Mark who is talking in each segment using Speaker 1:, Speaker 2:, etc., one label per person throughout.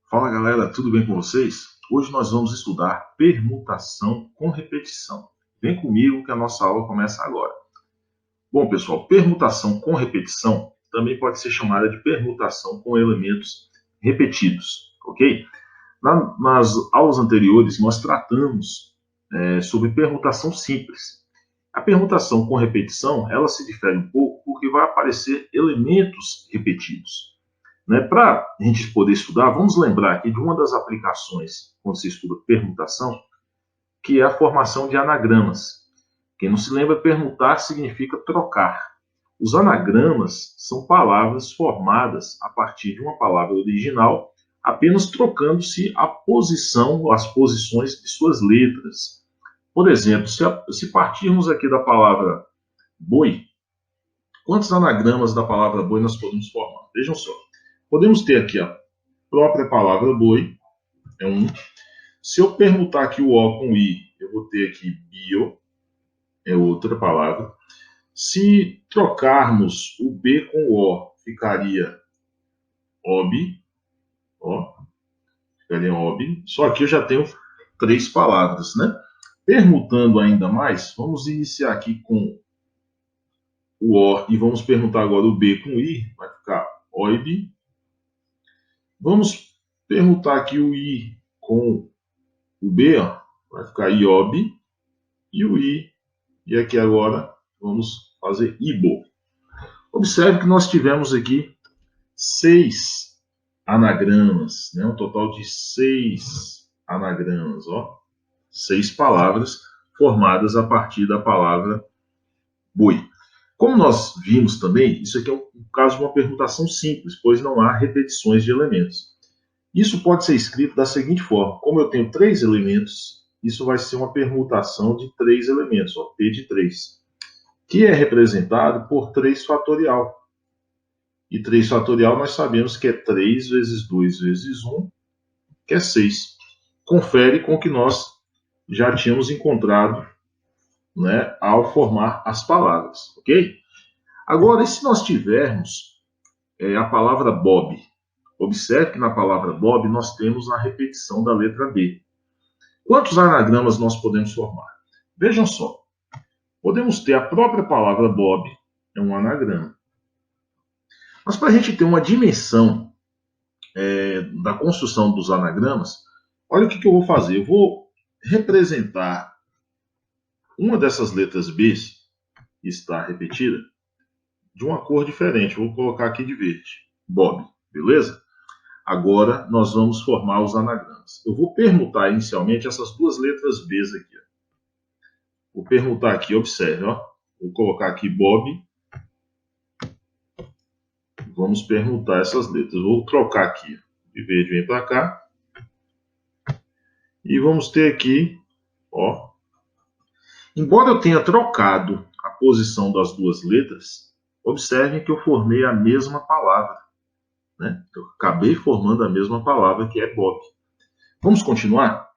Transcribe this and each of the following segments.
Speaker 1: Fala galera, tudo bem com vocês? Hoje nós vamos estudar permutação com repetição. Vem comigo que a nossa aula começa agora. Bom pessoal, permutação com repetição também pode ser chamada de permutação com elementos repetidos, ok? Nas aulas anteriores nós tratamos sobre permutação simples. A permutação com repetição ela se difere um pouco porque vai aparecer elementos repetidos. Para a gente poder estudar, vamos lembrar aqui de uma das aplicações quando se estuda permutação, que é a formação de anagramas. Quem não se lembra, permutar significa trocar. Os anagramas são palavras formadas a partir de uma palavra original, apenas trocando-se a posição, as posições de suas letras. Por exemplo, se partirmos aqui da palavra boi, quantos anagramas da palavra boi nós podemos formar? Vejam só. Podemos ter aqui a própria palavra boi, é um. Se eu permutar aqui o O com I, eu vou ter aqui bio, é outra palavra. Se trocarmos o B com o O, ficaria ob, ó, ficaria ob. Só que eu já tenho 3 palavras, né? Permutando ainda mais, vamos iniciar aqui com o O e vamos permutar agora o B com I, vai ficar oib. Vamos permutar aqui o I com o B, ó, vai ficar iob, e o I, e aqui agora vamos fazer ibo. Observe que nós tivemos aqui 6 anagramas, né? Um total de 6 anagramas, ó, 6 palavras formadas a partir da palavra boi. Como nós vimos também, isso aqui é um caso de uma permutação simples, pois não há repetições de elementos. Isso pode ser escrito da seguinte forma: como eu tenho 3 elementos, isso vai ser uma permutação de 3 elementos, ó, P de 3, que é representado por 3 fatorial. E 3 fatorial nós sabemos que é 3 vezes 2 vezes 1, que é 6. Confere com o que nós já tínhamos encontrado, né, ao formar as palavras, ok? Agora, e se nós tivermos a palavra Bob? Observe que na palavra Bob nós temos a repetição da letra B. Quantos anagramas nós podemos formar? Vejam só. Podemos ter a própria palavra Bob, é um anagrama. Mas para a gente ter uma dimensão da construção dos anagramas, olha o que eu vou fazer. Eu vou representar uma dessas letras B, que está repetida, de uma cor diferente. Eu vou colocar aqui de verde. Bob, beleza? Agora nós vamos formar os anagramas. Eu vou permutar inicialmente essas duas letras B aqui. Ó. Vou permutar aqui, observe. Ó. Vou colocar aqui Bob. Vamos permutar essas letras. Vou trocar aqui. De verde vem para cá. E vamos ter aqui, ó. Embora eu tenha trocado a posição das duas letras, observem que eu formei a mesma palavra. Né? Eu acabei formando a mesma palavra, que é Bob. Vamos continuar?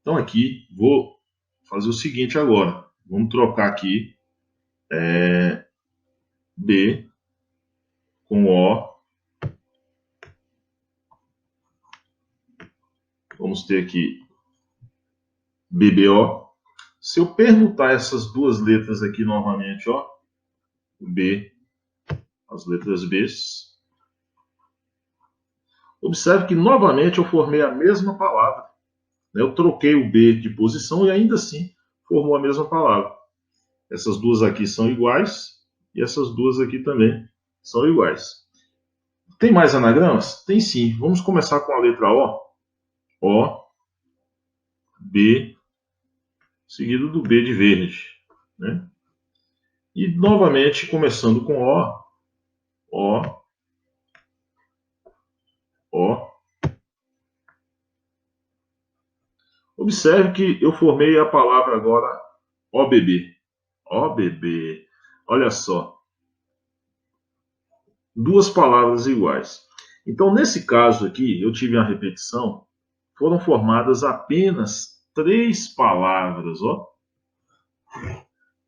Speaker 1: Então aqui, vou fazer o seguinte agora. Vamos trocar aqui B com O. Vamos ter aqui BBO. Se eu permutar essas duas letras aqui novamente, ó, B, as letras B, observe que novamente eu formei a mesma palavra. Eu troquei o B de posição e ainda assim formou a mesma palavra. Essas duas aqui são iguais e essas duas aqui também são iguais. Tem mais anagramas? Tem sim. Vamos começar com a letra O. O, B, seguido do B de verde. Né? E novamente, começando com O, O, O. Observe que eu formei a palavra agora OBB. OBB. Olha só. Duas palavras iguais. Então, nesse caso aqui, eu tive a repetição, foram formadas apenas 3 palavras, ó.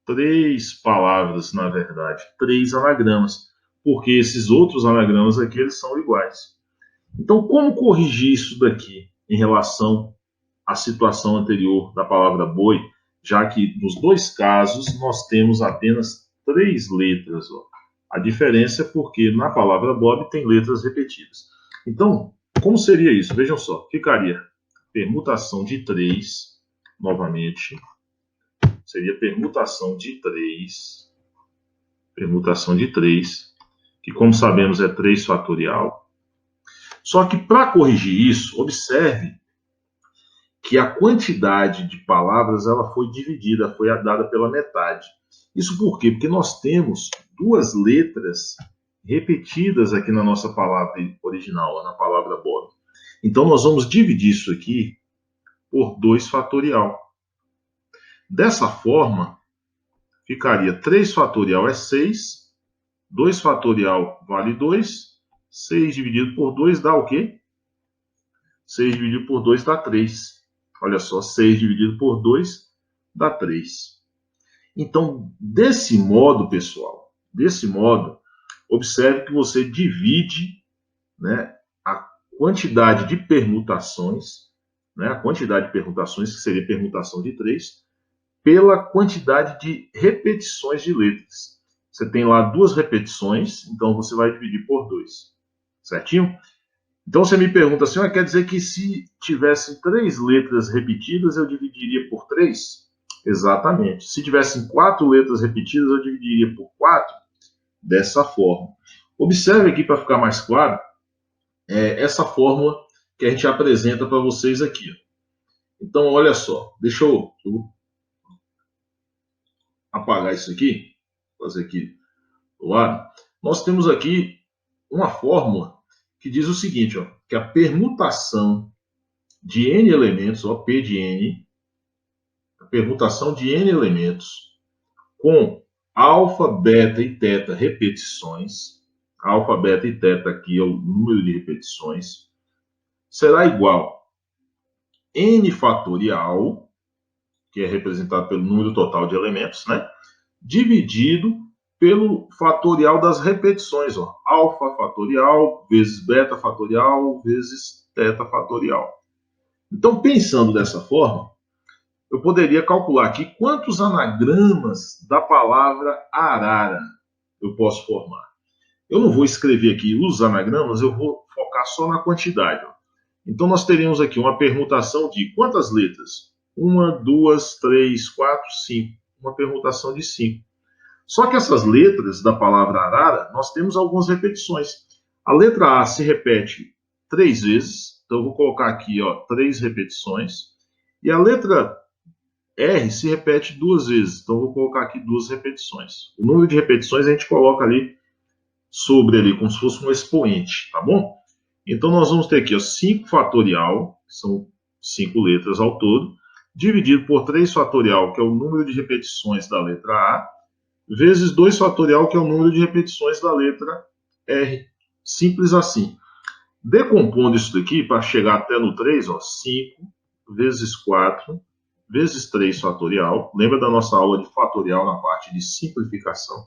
Speaker 1: 3 palavras, na verdade, 3 anagramas, porque esses outros anagramas aqui, eles são iguais. Então, como corrigir isso daqui em relação à situação anterior da palavra boi, já que nos dois casos nós temos apenas 3 letras. Ó. A diferença é porque na palavra Bob tem letras repetidas. Então, como seria isso? Vejam só, ficaria permutação de 3, novamente, seria permutação de 3, que como sabemos é 3 fatorial. Só que para corrigir isso, observe que a quantidade de palavras ela foi dividida, foi dada pela metade. Isso por quê? Porque nós temos 2 letras repetidas aqui na nossa palavra original, na palavra Bob. Então, nós vamos dividir isso aqui por 2 fatorial. Dessa forma, ficaria 3 fatorial é 6, 2 fatorial vale 2, 6 dividido por 2 dá o quê? 6 dividido por 2 dá 3. Olha só, 6 dividido por 2 dá 3. Então, desse modo, pessoal, observe que você divide, né, a quantidade de permutações, que seria permutação de 3, pela quantidade de repetições de letras. Você tem lá 2 repetições, então você vai dividir por 2. Certinho? Então você me pergunta assim, quer dizer que se tivessem 3 letras repetidas, eu dividiria por 3? Exatamente. Se tivessem 4 letras repetidas, eu dividiria por 4? Dessa forma. Observe aqui, para ficar mais claro, essa fórmula que a gente apresenta para vocês aqui. Então, olha só, deixa eu apagar isso aqui, fazer aqui do lado. Nós temos aqui uma fórmula que diz o seguinte, que a permutação de n elementos, P de n, a permutação de n elementos com alfa, beta e teta repetições, alfa, beta e teta aqui é o número de repetições, será igual a n fatorial, que é representado pelo número total de elementos, né? Dividido pelo fatorial das repetições, alfa fatorial vezes beta fatorial vezes teta fatorial. Então, pensando dessa forma, eu poderia calcular aqui quantos anagramas da palavra arara eu posso formar. Eu não vou escrever aqui os anagramas, eu vou focar só na quantidade. Então, nós teríamos aqui uma permutação de quantas letras? 1, 2, 3, 4, 5. Uma permutação de 5. Só que essas letras da palavra arara, nós temos algumas repetições. A letra A se repete 3 vezes, então eu vou colocar aqui 3 repetições. E a letra R se repete 2 vezes, então eu vou colocar aqui 2 repetições. O número de repetições a gente coloca ali sobre ali, como se fosse um expoente, tá bom? Então nós vamos ter aqui 5 fatorial, que são 5 letras ao todo, dividido por 3 fatorial, que é o número de repetições da letra A, vezes 2 fatorial, que é o número de repetições da letra R. Simples assim. Decompondo isso daqui, para chegar até no 3, 5 vezes 4 vezes 3 fatorial. Lembra da nossa aula de fatorial na parte de simplificação?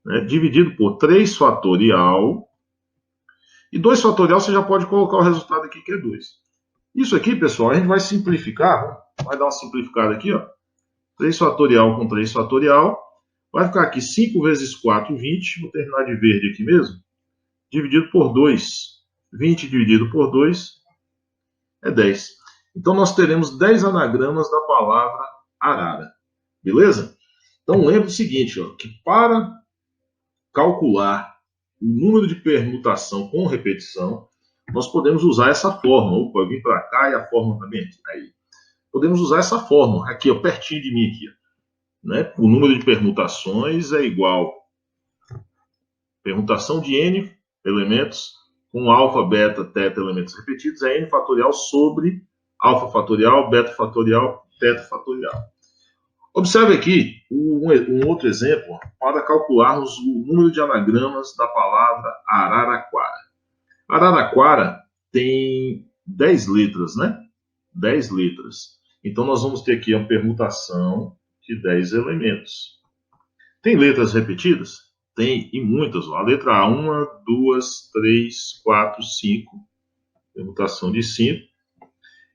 Speaker 1: Né? Dividido por 3 fatorial. E 2 fatorial você já pode colocar o resultado aqui, que é 2. Isso aqui, pessoal, a gente vai simplificar. Vai dar uma simplificada aqui. 3 fatorial com 3 fatorial. Vai ficar aqui 5 vezes 4, 20. Vou terminar de verde aqui mesmo. Dividido por 2. 20 dividido por 2 é 10. Então, nós teremos 10 anagramas da palavra arara. Beleza? Então, lembre o seguinte, que para calcular o número de permutação com repetição, nós podemos usar essa fórmula. Opa, eu vim para cá e a fórmula também aí. Podemos usar essa fórmula aqui, pertinho de mim aqui. Né? O número de permutações é igual a permutação de n elementos com alfa, beta, teta elementos repetidos é n fatorial sobre alfa fatorial, beta fatorial, teta fatorial. Observe aqui um outro exemplo para calcularmos o número de anagramas da palavra araraquara. Araraquara tem 10 letras, né? 10 letras. Então, nós vamos ter aqui uma permutação de 10 elementos. Tem letras repetidas? Tem, e muitas. A letra A, 1, 2, 3, 4, 5. Permutação de 5.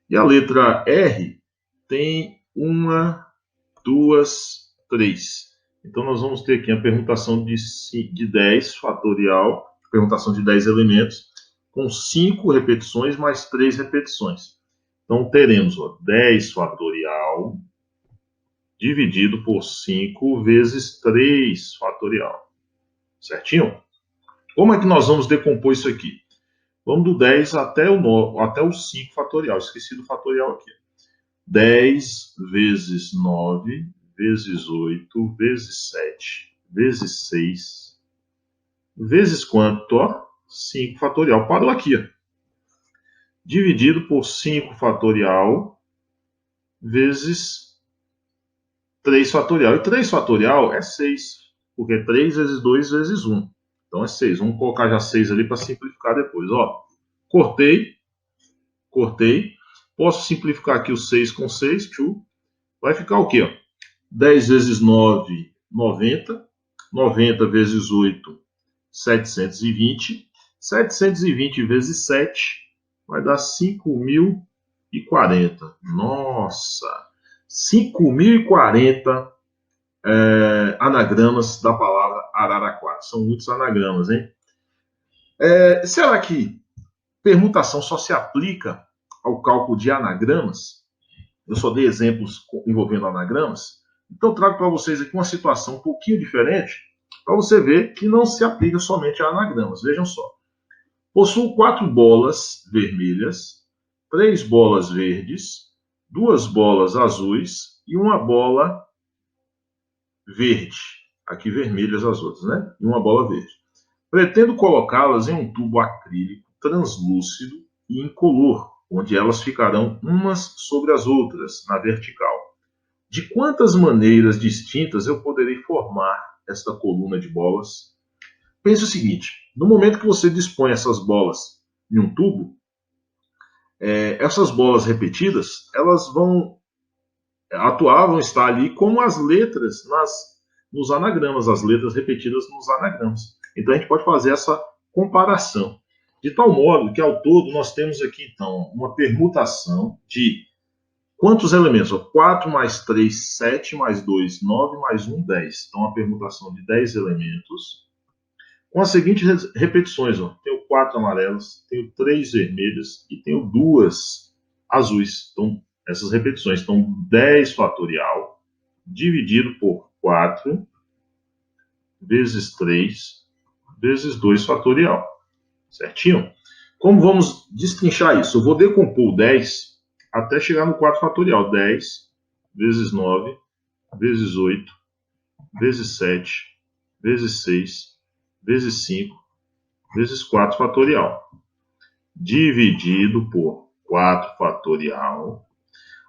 Speaker 1: E a letra R tem 1, 2, 3. Então, nós vamos ter aqui a permutação de 10 fatorial, permutação de 10 elementos, com 5 repetições mais 3 repetições. Então, teremos 10 fatorial dividido por 5 vezes 3 fatorial. Certinho? Como é que nós vamos decompor isso aqui? Vamos do 10 até o 5 fatorial. Esqueci do fatorial aqui. 10 vezes 9 vezes 8 vezes 7 vezes 6 vezes quanto? 5 fatorial. Parou aqui. Dividido por 5 fatorial vezes 3 fatorial. E 3 fatorial é 6, porque 3 vezes 2 vezes 1. Então é 6. Vamos colocar já 6 ali para simplificar depois. Ó, cortei. Posso simplificar aqui o 6 com 6. Vai ficar o quê? Ó? 10 vezes 9, 90. 90 vezes 8, 720. 720 vezes 7 vai dar 5.040. Nossa! 5.040 anagramas da palavra Araraquara. São muitos anagramas, hein? Será que permutação só se aplica ao cálculo de anagramas? Eu só dei exemplos envolvendo anagramas. Então, eu trago para vocês aqui uma situação um pouquinho diferente, para você ver que não se aplica somente a anagramas. Vejam só. Possuo 4 bolas vermelhas, 3 bolas verdes, 2 bolas azuis e uma bola verde. Aqui vermelhas as outras, né? E uma bola verde. Pretendo colocá-las em um tubo acrílico translúcido e incolor, onde elas ficarão umas sobre as outras, na vertical. De quantas maneiras distintas eu poderei formar esta coluna de bolas? Pense o seguinte, no momento que você dispõe essas bolas em um tubo, essas bolas repetidas, elas vão estar ali como as letras nos anagramas, as letras repetidas nos anagramas. Então, a gente pode fazer essa comparação. De tal modo que, ao todo, nós temos aqui, então, uma permutação de quantos elementos? 4 mais 3, 7, mais 2, 9, mais 1, 10. Então, uma permutação de 10 elementos. Com as seguintes repetições. Tenho 4 amarelas, tenho 3 vermelhas e tenho 2 azuis. Então, essas repetições. Então, 10 fatorial dividido por 4 vezes 3 vezes 2 fatorial. Certinho? Como vamos destrinchar isso? Eu vou decompor o 10 até chegar no 4 fatorial. 10 vezes 9 vezes 8 vezes 7 vezes 6 vezes 5 vezes 4 fatorial. Dividido por 4 fatorial.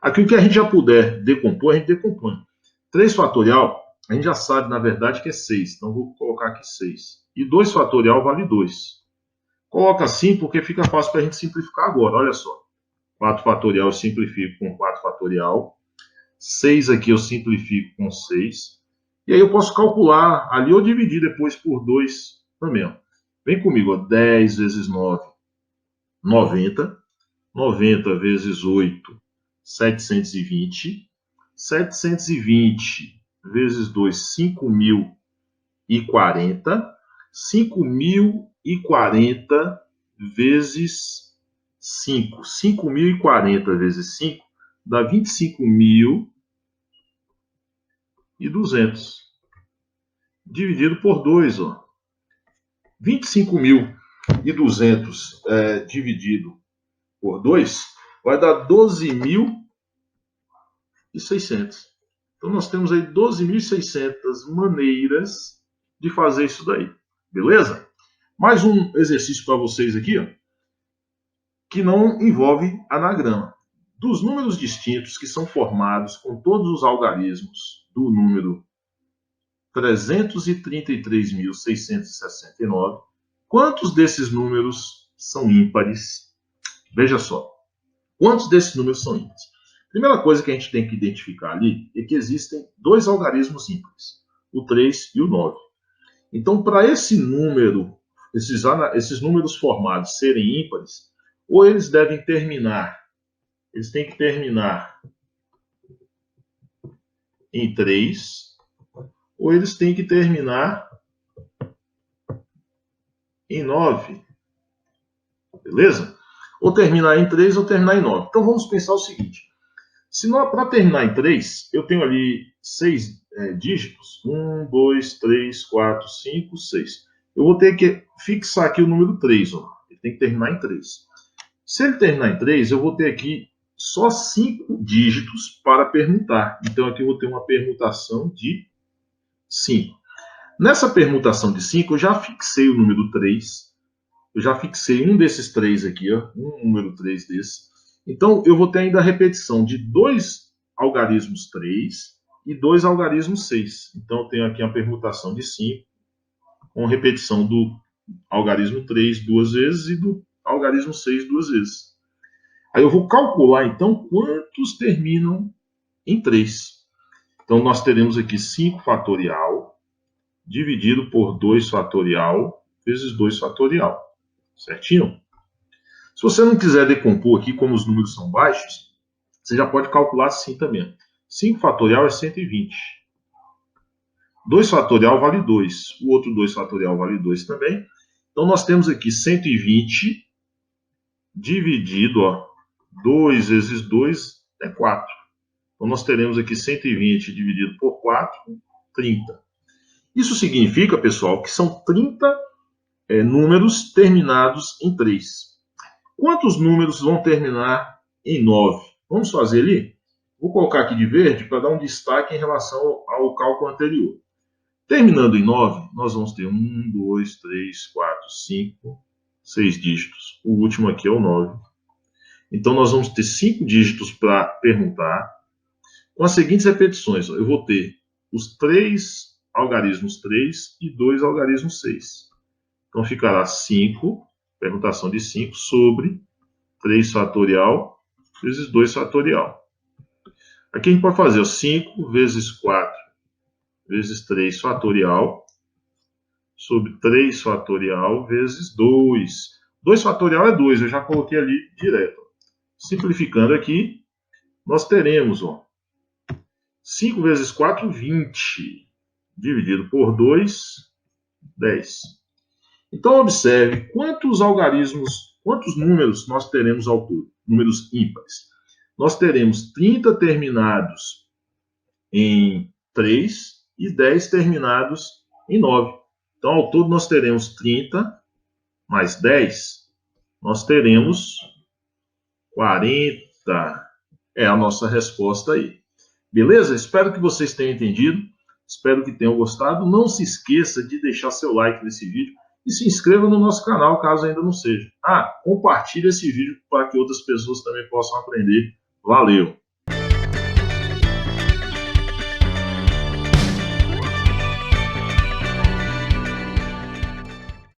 Speaker 1: Aqui o que a gente já puder decompor, a gente decompõe. 3 fatorial, a gente já sabe, na verdade, que é 6. Então, vou colocar aqui 6. E 2 fatorial vale 2. Coloca assim porque fica fácil para a gente simplificar agora. Olha só. 4 fatorial eu simplifico com 4 fatorial. 6 aqui eu simplifico com 6. E aí eu posso calcular ali ou dividir depois por 2 também. Ó. Vem comigo. Ó. 10 vezes 9, 90. 90 vezes 8, 720. 720 vezes 2, 5.040. 5.040 vezes 5. 5.040 vezes 5 dá 25.200. Dividido por 2. 25.200 dividido por 2 vai dar 12.600. Então, nós temos aí 12.600 maneiras de fazer isso daí. Beleza? Mais um exercício para vocês aqui, ó, que não envolve anagrama. Dos números distintos que são formados com todos os algarismos do número 333.669, quantos desses números são ímpares? Veja só. Quantos desses números são ímpares? Primeira coisa que a gente tem que identificar ali é que existem 2 algarismos ímpares, o 3 e o 9. Então, para esse número, esses números formados serem ímpares, ou eles devem terminar, eles têm que terminar em 3, ou eles têm que terminar em 9. Beleza? Ou terminar em 3 ou terminar em 9. Então vamos pensar o seguinte. Se para terminar em 3, eu tenho ali 6 dígitos. 1, 2, 3, 4, 5, 6. Eu vou ter que fixar aqui o número 3. Ó. Ele tem que terminar em 3. Se ele terminar em 3, eu vou ter aqui só 5 dígitos para permutar. Então aqui eu vou ter uma permutação de 5. Nessa permutação de 5, eu já fixei o número 3. Eu já fixei um desses 3 aqui, ó, um número 3 desse. Então, eu vou ter ainda a repetição de 2 algarismos 3 e 2 algarismos 6. Então, eu tenho aqui a permutação de 5, com repetição do algarismo 3 duas vezes e do algarismo 6 duas vezes. Aí eu vou calcular, então, quantos terminam em 3. Então, nós teremos aqui 5 fatorial dividido por 2 fatorial vezes 2 fatorial. Certinho? Se você não quiser decompor aqui, como os números são baixos, você já pode calcular assim também. 5 fatorial é 120. 2 fatorial vale 2. O outro 2 fatorial vale 2 também. Então, nós temos aqui 120 dividido, ó, 2 vezes 2 é 4. Então, nós teremos aqui 120 dividido por 4, 30. Isso significa, pessoal, que são 30 números terminados em 3. Quantos números vão terminar em 9? Vamos fazer ali? Vou colocar aqui de verde para dar um destaque em relação ao cálculo anterior. Terminando em 9, nós vamos ter 1, 2, 3, 4, 5, 6 dígitos. O último aqui é o 9. Então, nós vamos ter 5 dígitos para permutar. Com as seguintes repetições, eu vou ter os 3 algarismos 3 e 2 algarismos 6. Então, ficará 5, permutação de 5, sobre 3 fatorial vezes 2 fatorial. Aqui a gente pode fazer 5 vezes 4 vezes 3 fatorial sobre 3 fatorial vezes 2. 2 fatorial é 2, eu já coloquei ali direto. Simplificando aqui, nós teremos 5 vezes 4, 20. Dividido por 2, 10. Então, observe quantos algarismos, quantos números nós teremos ao todo, números ímpares. Nós teremos 30 terminados em 3 e 10 terminados em 9. Então, ao todo, nós teremos 30 mais 10, nós teremos 40. É a nossa resposta aí. Beleza? Espero que vocês tenham entendido. Espero que tenham gostado. Não se esqueça de deixar seu like nesse vídeo e se inscreva no nosso canal, caso ainda não seja. Compartilhe esse vídeo para que outras pessoas também possam aprender. Valeu!